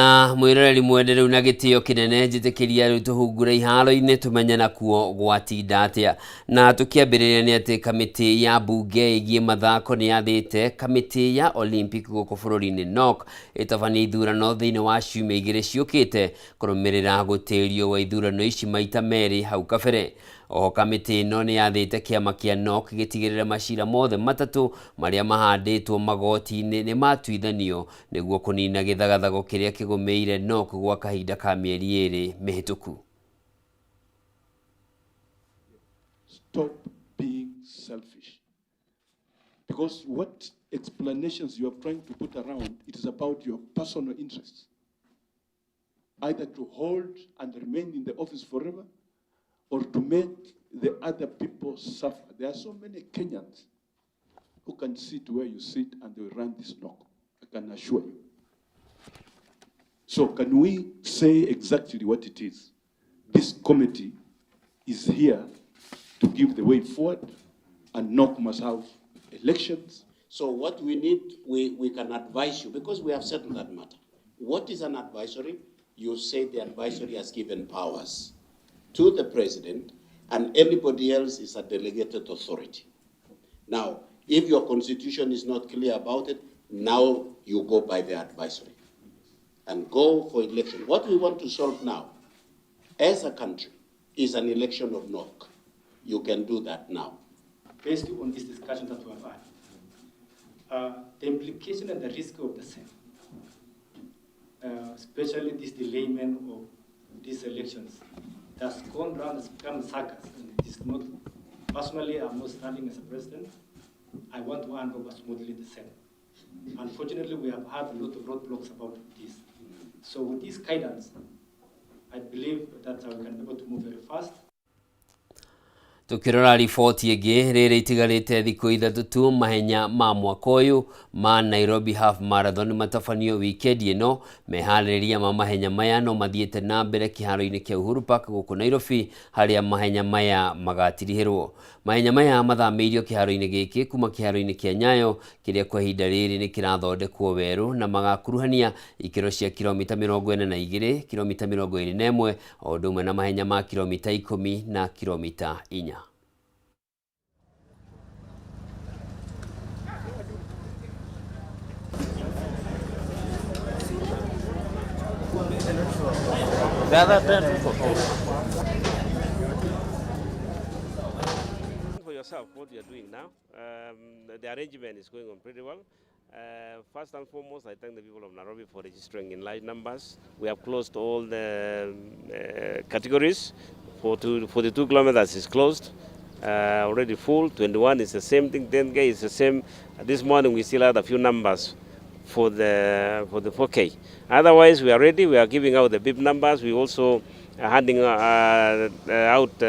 Na mwiroreri mwendereru na gitio kinene njitikiria riu tuhungura iharo-ini tumenye nakuo gwatinda atia. Na tukiambiriria ni ati kamiti ya bunge igie mathako ni yathite kamiti ya Olympic guku bururi-ini NOC itabania ithurano thiini wa ciumia igiri ciukite kurumirira gutirio wa ithurano ici maita meri hau kabere. Oho kamiti ino ni yathite kiama kia NOC gitigirira macira mothe matatu maria mahanditwo magoti-ini ni matuithanio niguo kunina githagathago kiria kigumeire NOC gwa kahinda ka mieri iri mihituku. Stop being selfish, because what explanations you are trying to put around, it is about your personal interests, either to hold and remain in the office forever or to make the other people suffer. There are so many Kenyans who can sit where you sit and they will run this NOC, I can assure you. So can we say exactly what it is? This committee is here to give the way forward, and NOC must have elections. So what we need, we can advise you, because we have settled that matter. What is an advisory? You say the advisory has given powers to the president, and anybody else is a delegated authority. Now, if your constitution is not clear about it, now you go by the advisory and go for election. What we want to solve now, as a country, is an election of NOC. You can do that now. Based on this discussion that we have had, the implication and the risk of the same, especially this delayment of these elections, that's gone around as become circus, and it is not. Personally, I'm not standing as a president. I want to hand over smoothly the same. Unfortunately, we have had a lot of roadblocks about this. So with this guidance, I believe that we can be able to move very fast. Tukirora riboti ingi riri itigarite thiku ithatu tu mahenya ma mwaka uyu ma Nairobi Half Marathon matafanio weekend ino mehaririria ma mahenya maya no mathiete na mbere kiharo-ini kia Uhuru Park guku Nairobi haria mahenya maya magatirihirwo. Mahenya maya mathamiirio kiharo-ini giki kuma kiharo-ini kia Nyayo kiria kwa ihinda riri ni kirathondekwo weru na magakuruhania ikiro cia kilomita 42, kilomita 21 o undu umwe na mahenya ma kilomita 10 na kilomita 4. For yourself, what you are doing now, the arrangement is going on pretty well. First and foremost, I thank the people of Nairobi for registering in large numbers. We have closed all the categories. For the 2 kilometers is closed, already full. 21 is the same thing. 10K is the same. This morning we still had a few numbers for the 4K. Otherwise, we are ready. We are giving out the BIP numbers. We also are handing out